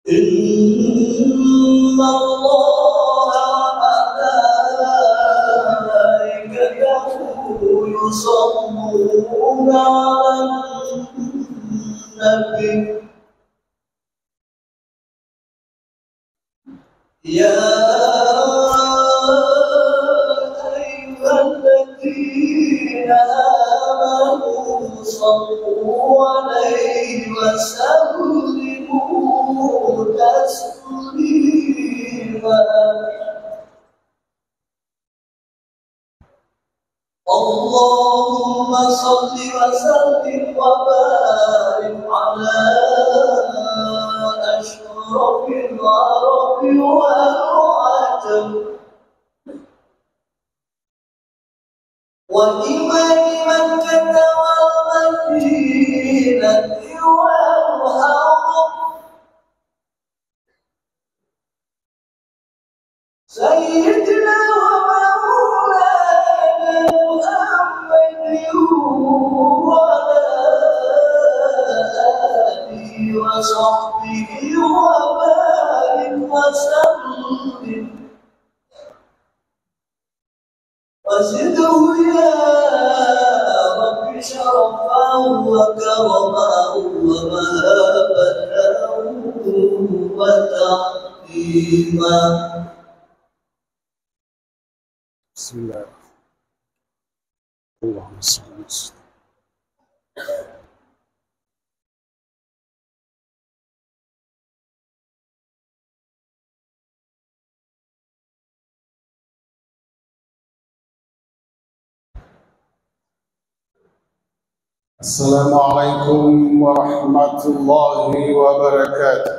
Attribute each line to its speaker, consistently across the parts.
Speaker 1: إن الله وملائكته يصلون على النبي يا أيها الذين آمنوا صلوا عليه وسلموا تسليما اللهم صل وسلم وبارك على أشرف العرب والعجم وإمام مكة والمدينة والحرم سيدنا ومولانا محمد وعلى آله وصحبه وبارك وسلم وزده يا رب شرفا وكرما ومهابة وتعظيما.
Speaker 2: بسم الله اللهم صل وسلم. السلام عليكم ورحمة الله وبركاته.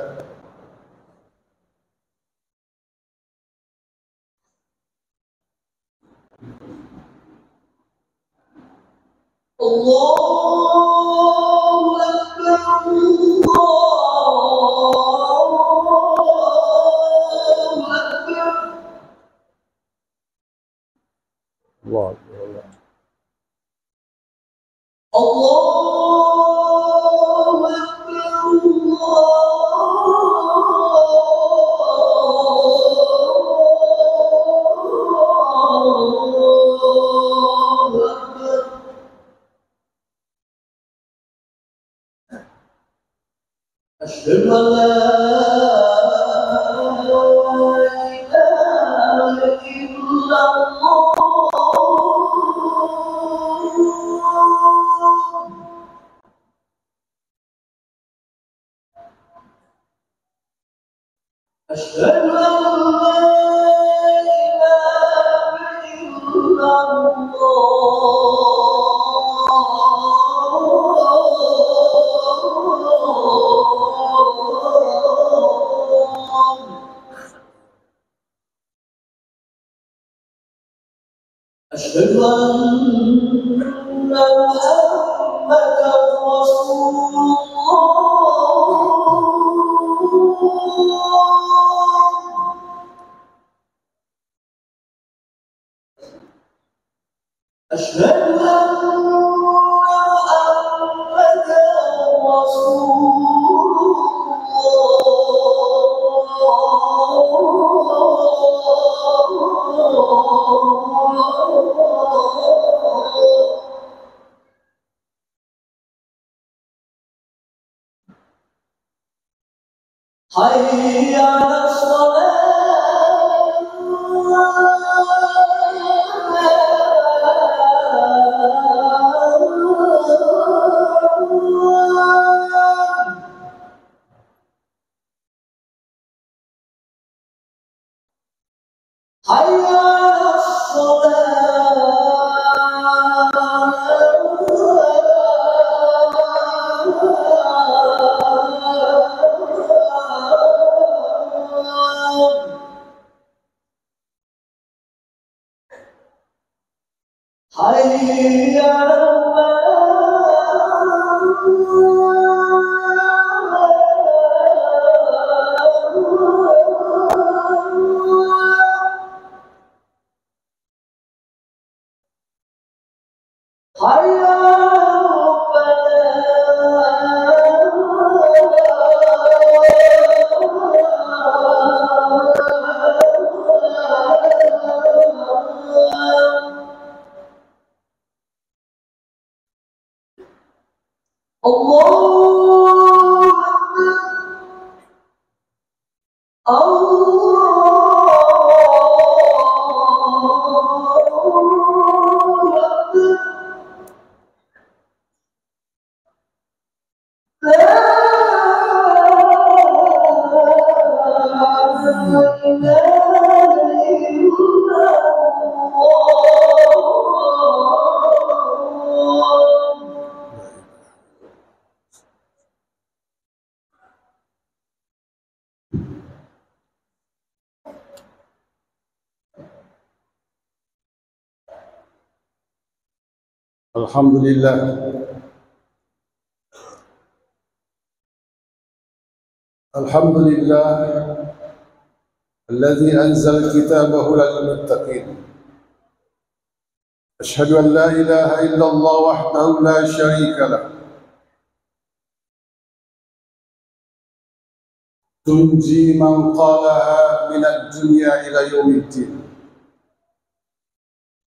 Speaker 1: الله أكبر الله أكبر الله أكبر أشهد أن لا إله إلا الله أشهد أن لا إله إلا أشهد أن محمدا رسول الله أشهد أن محمدا رسول حي على حي على الصلاة
Speaker 2: Alhamdulillah. Alhamdulillah alladzi anzal kitabahu lil muttaqin. Ashhadu an la ilaha illallah wahdahu la syarika lah. Tunji man qalaha min ad-dunya ila yaumiddin.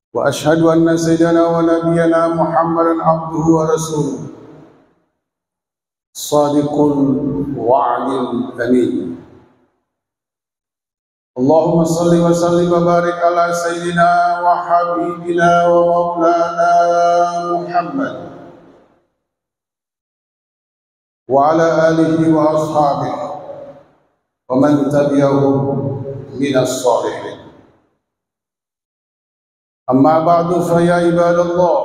Speaker 2: Wa ashhadu anna sayyidana wa nabiyyana Muhammadan abduhu wa rasuluh. Sadiqul wa'dil amin. Allahumma salli wa sallim wa barik ala sayyidina wa habibina wa maulana Muhammad wa ala alihi wa ashabihi wa man tabi'ahum minas salihin. Amma ba'du fa ya ibadallah,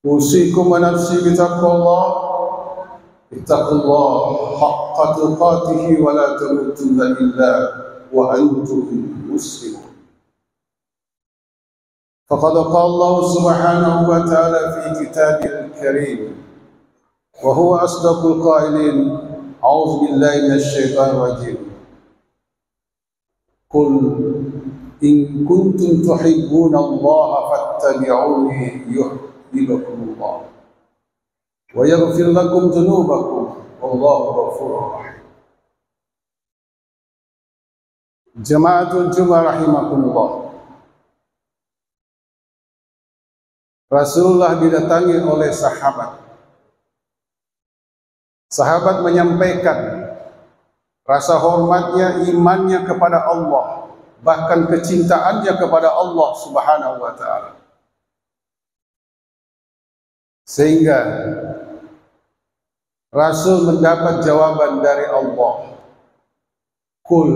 Speaker 2: usikum wa nafsi bitaqwallah. Ittaqullah haqqa tuqatih wa la tamutunna illa wa antum muslimun. Faqad qala Allah subhanahu wa ta'ala fi kitabihil karim wa huwa asdaqul qailin. A'udzu billahi minasy syaithanir rajim. Qul in kuntum tuhibbuna Allah fattabi'uni yuhibbukum Allah wa yaghfir lakum dhunubakum wallahu ghafurur rahim. Jamaatul Jummah rahimakumullah. Rasulullah didatangi oleh sahabat. Sahabat menyampaikan rasa hormatnya, imannya kepada Allah, bahkan kecintaannya kepada Allah Subhanahu wa ta'ala. Sehingga Rasul mendapat jawaban dari Allah. Qul,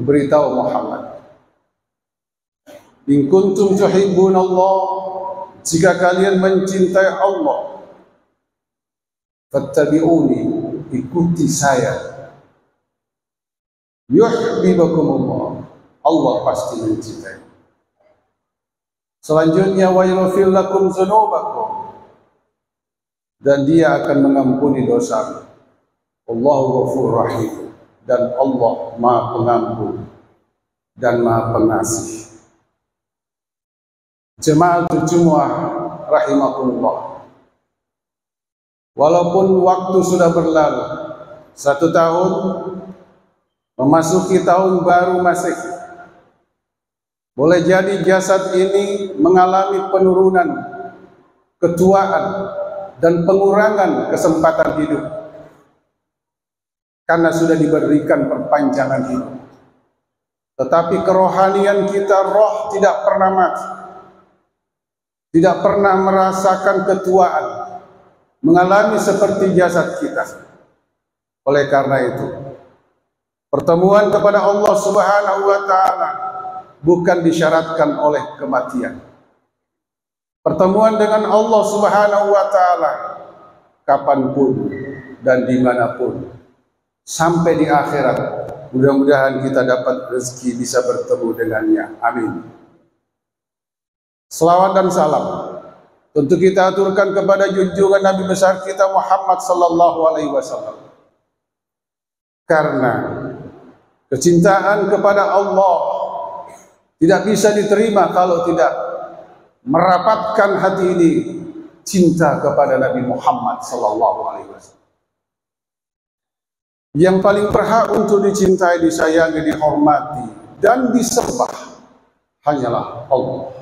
Speaker 2: beritahu Muhammad, in kuntum tuhibbunallah, jika kalian mencintai Allah, fattabi'uni, ikuti saya, yuhibbukumullah, Allah pasti mencintai. Selanjutnya wa yaghfir lakum dzunubakum, dan Dia akan mengampuni dosa. Allahu Ghafurur Rahim, dan Allah Maha Pengampun dan Maha Pengasih. Jamaatul Jummah rahimakumullah. Walaupun waktu sudah berlalu 1 tahun memasuki tahun baru Masehi, boleh jadi jasad ini mengalami penurunan, ketuaan, dan pengurangan kesempatan hidup karena sudah diberikan perpanjangan hidup. Tetapi kerohanian kita, roh tidak pernah mati, tidak pernah merasakan ketuaan, mengalami seperti jasad kita. Oleh karena itu, pertemuan kepada Allah Subhanahu wa ta'ala bukan disyaratkan oleh kematian. Pertemuan dengan Allah Subhanahu wa ta'ala kapanpun dan dimanapun, sampai di akhirat. Mudah-mudahan kita dapat rezeki bisa bertemu dengannya. Amin. Selawat dan salam tentu kita aturkan kepada junjungan Nabi besar kita Muhammad sallallahu alaihi wasallam. Karena kecintaan kepada Allah tidak bisa diterima kalau tidak merapatkan hati ini cinta kepada Nabi Muhammad sallallahu alaihi wasallam. Yang paling berhak untuk dicintai, disayangi, dihormati dan disembah hanyalah Allah.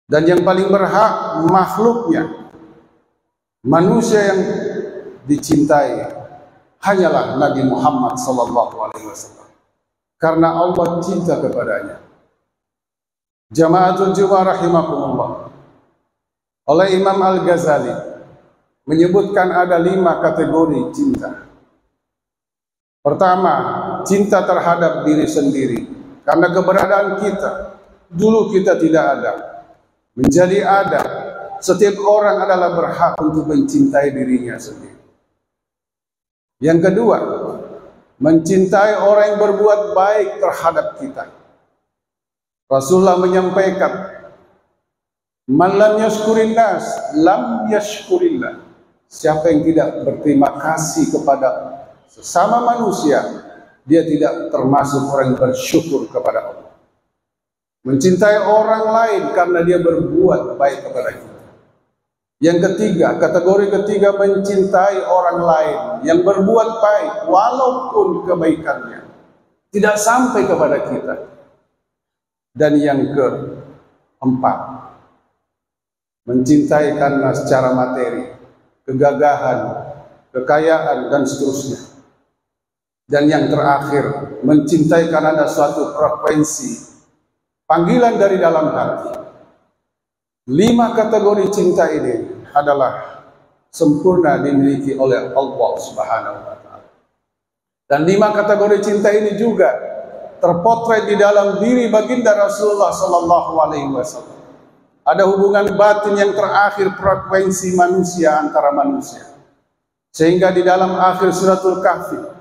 Speaker 2: Dan yang paling berhak makhluknya, manusia yang dicintai hanyalah Nabi Muhammad sallallahu alaihi wasallam. Karena Allah cinta kepadanya. Jamaatul Jummah rahimakumullah. Oleh Imam Al-Ghazali menyebutkan ada 5 kategori cinta. Pertama, cinta terhadap diri sendiri. Karena keberadaan kita, dulu kita tidak ada, menjadi ada. Setiap orang adalah berhak untuk mencintai dirinya sendiri. Yang kedua, mencintai orang yang berbuat baik terhadap kita. Rasulullah menyampaikan, man lam yashkurin nas, lam yashkurillah. Siapa yang tidak berterima kasih kepada sesama manusia, dia tidak termasuk orang yang bersyukur kepada Allah. Mencintai orang lain karena dia berbuat baik kepada kita. Yang ketiga, kategori ketiga, mencintai orang lain yang berbuat baik walaupun kebaikannya tidak sampai kepada kita. Dan yang keempat, mencintai karena secara materi, kegagahan, kekayaan dan seterusnya. Dan yang terakhir, mencintai karena ada suatu frekuensi panggilan dari dalam hati. 5 kategori cinta ini adalah sempurna dimiliki oleh Allah Subhanahu wa taala. Dan 5 kategori cinta ini juga terpotret di dalam diri baginda Rasulullah sallallahu alaihi wasallam. Ada hubungan batin yang terakhir, frekuensi manusia antara manusia. Sehingga di dalam akhir suratul Kahfi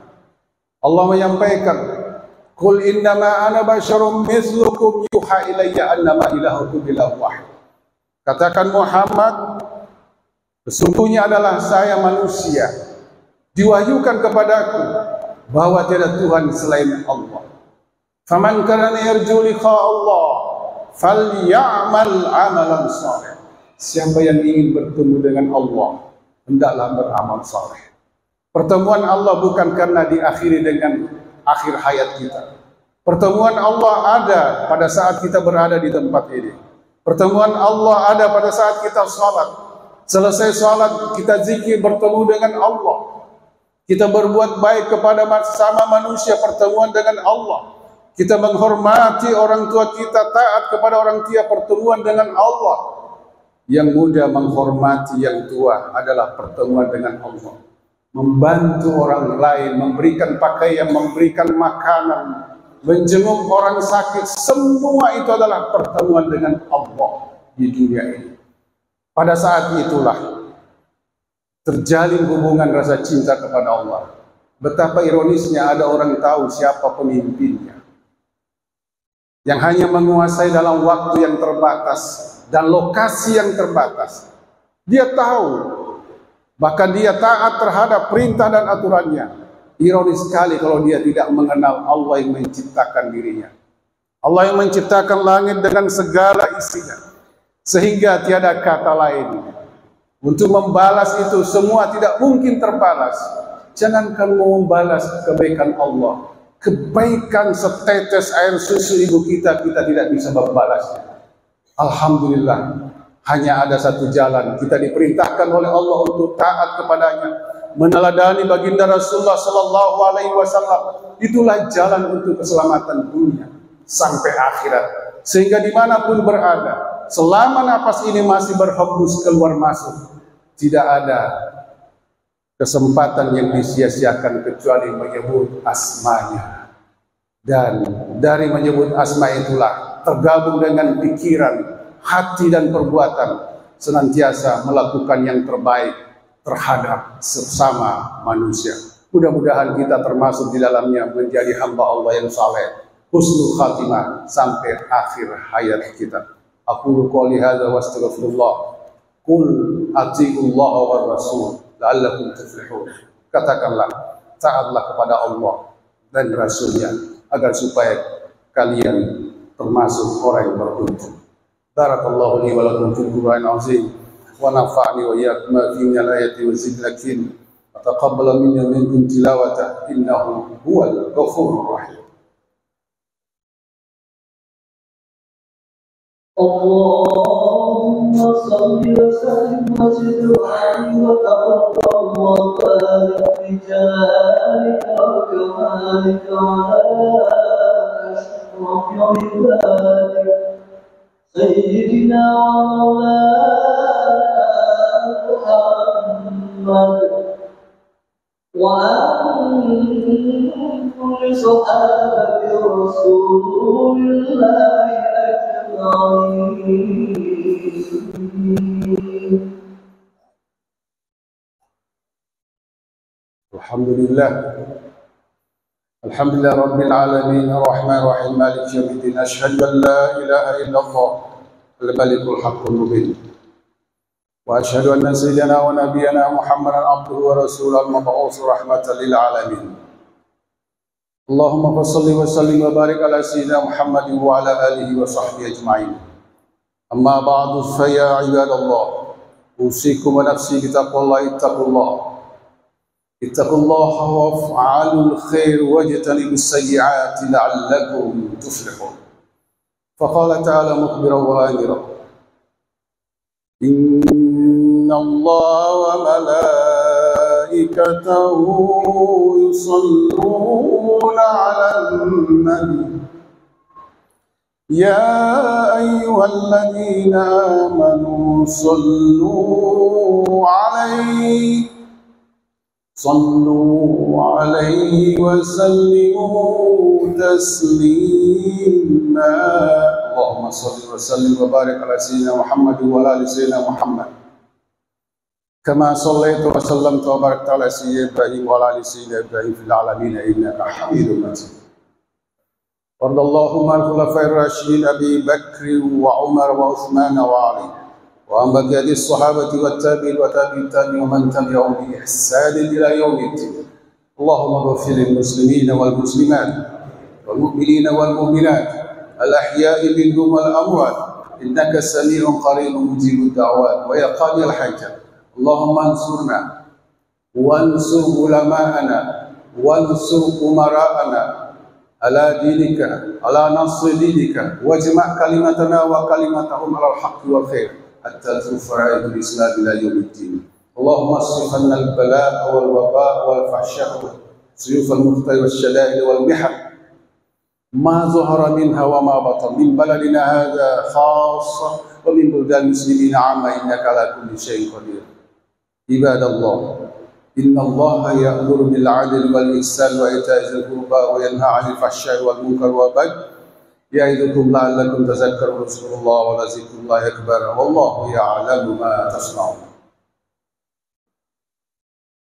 Speaker 2: Allah menyampaikan, "Qul innama ana basyarum mithlukum yuha ilayya annama ilahukum ilahu wahid." Katakan Muhammad, sesungguhnya adalah saya manusia, diwahyukan kepadaku bahwa tiada Tuhan selain Allah. Faman kana yarju liqa Allah falyamal amalan saleh. Siapa yang ingin bertemu dengan Allah, hendaklah beramal saleh. Pertemuan Allah bukan karena diakhiri dengan akhir hayat kita. Pertemuan Allah ada pada saat kita berada di tempat ini. Pertemuan Allah ada pada saat kita sholat. Selesai sholat, kita zikir bertemu dengan Allah. Kita berbuat baik kepada sesama manusia, pertemuan dengan Allah. Kita menghormati orang tua kita, taat kepada orang tua, pertemuan dengan Allah. Yang muda menghormati yang tua adalah pertemuan dengan Allah. Membantu orang lain, memberikan pakaian, memberikan makanan, menjenguk orang sakit, semua itu adalah pertemuan dengan Allah di dunia ini. Pada saat itulah terjalin hubungan rasa cinta kepada Allah. Betapa ironisnya ada orang tahu siapa pemimpinnya, yang hanya menguasai dalam waktu yang terbatas dan lokasi yang terbatas. Dia tahu, bahkan dia taat terhadap perintah dan aturannya. Ironis sekali kalau dia tidak mengenal Allah yang menciptakan dirinya. Allah yang menciptakan langit dengan segala isinya, sehingga tiada kata lain untuk membalas itu semua, tidak mungkin terbalas. Jangankan mau membalas kebaikan Allah, kebaikan setetes air susu ibu kita, kita tidak bisa membalasnya. Alhamdulillah, hanya ada satu jalan. Kita diperintahkan oleh Allah untuk taat kepadanya, meneladani baginda Rasulullah sallallahu alaihi wasallam. Itulah jalan untuk keselamatan dunia sampai akhirat. Sehingga dimanapun berada, selama napas ini masih berhembus keluar masuk, tidak ada kesempatan yang disia-siakan kecuali menyebut asmanya. Dan dari menyebut asma itulah tergabung dengan pikiran, hati dan perbuatan senantiasa melakukan yang terbaik terhadap sesama manusia. Mudah-mudahan kita termasuk di dalamnya menjadi hamba Allah yang saleh, husnul khatimah sampai akhir hayat kita. Aqulu qouli hadza wa astaghfirullah. Qul atiiullaha war rasul la'allakum tuflihun. Katakanlah, taatlah kepada Allah dan Rasulnya agar supaya kalian termasuk orang yang beruntung. Barakallahu li wa lakum fil Qur'anil azim wa nafa'ni wa iyyakum ma fihi min al-ayati wa zikril hakim. Taqabbal minni wa minkum tilawata innahu huwal ghafurur rahim.
Speaker 1: Allahumma salli wa sallim wa zid wa taqabbal wa barik bi jalalika wa kamalika wa ala ashrafi ibadik sayyidina wa Muhammad wa an kulli sahabati Rasulillah
Speaker 2: Alhamdulillah. Alhamdulillah Rabbil Alamin Ar-Rahman Ar-Rahim Malik Yawmiddin. Ashhadu an la ilaha illallah al-Malikul Haqqul Mubin. Wa ashhadu anna sayyidana wa nabiyyana Muhammadan abduhu wa rasuluhu al-mab'uts rahmatan lil alamin. Allahumma salli wa sallim wa barik ala sayyidina Muhammadin wa ala alihi wa sahbihi ajma'in. Amma ba'du fa ya ibadallah, usikum wa nafsi bi taqwallahi ittaqullah. Ittaqullaha waf'alul khair wajtanibus sayyi'ati la'allakum tuflihun. Faqala ta'ala mukhbiran wa amira. Inna Allaha wa malaikatahu yusalluna 'alan nabi. Ya ayyuhalladzina amanu sallu alaihi wa sallimu taslima. Allahumma salli wa sallim wa barik ala sayyidina Muhammad wa ala ali sayyidina Muhammad kama sallaita wa sallamta wa barakta ala sayyidina Ibrahim wa ala ali sayyidina Ibrahim fil alamin innaka Hamidum Majid. وارض اللهم عن الخلفاء الراشدين ابي بكر وعمر وعثمان وعلي وعن بقيه الصحابه والتابعين وتابعي التابعين ومن تبعهم باحسان الى يوم الدين. اللهم اغفر للمسلمين والمسلمات والمؤمنين والمؤمنات الاحياء منهم والاموات انك سميع قريب مجيب الدعوات ويا قاضي الحاجات. اللهم انصرنا وانصر علماءنا وانصر امراءنا على دينك على نصر دينك واجمع كلمتنا وكلمتهم على الحق والخير حتى ترفع راية الإسلام إلى يوم الدين. اللهم اصرف عنا البلاء والوباء والفحشاء سيوف المختار والشدائد والمحن ما ظهر منها وما بطن من بلدنا هذا خاصة ومن بلدان المسلمين عامة إنك على كل شيء قدير. عباد الله، إن الله يأمر بالعدل والإحسان وإيتاء ذي القربى وينهى عن الفحشاء والمنكر والبغي يعظكم لعلكم تذكرون. اذكروا الله ولذكر الله أكبر والله يعلم ما تصنعون.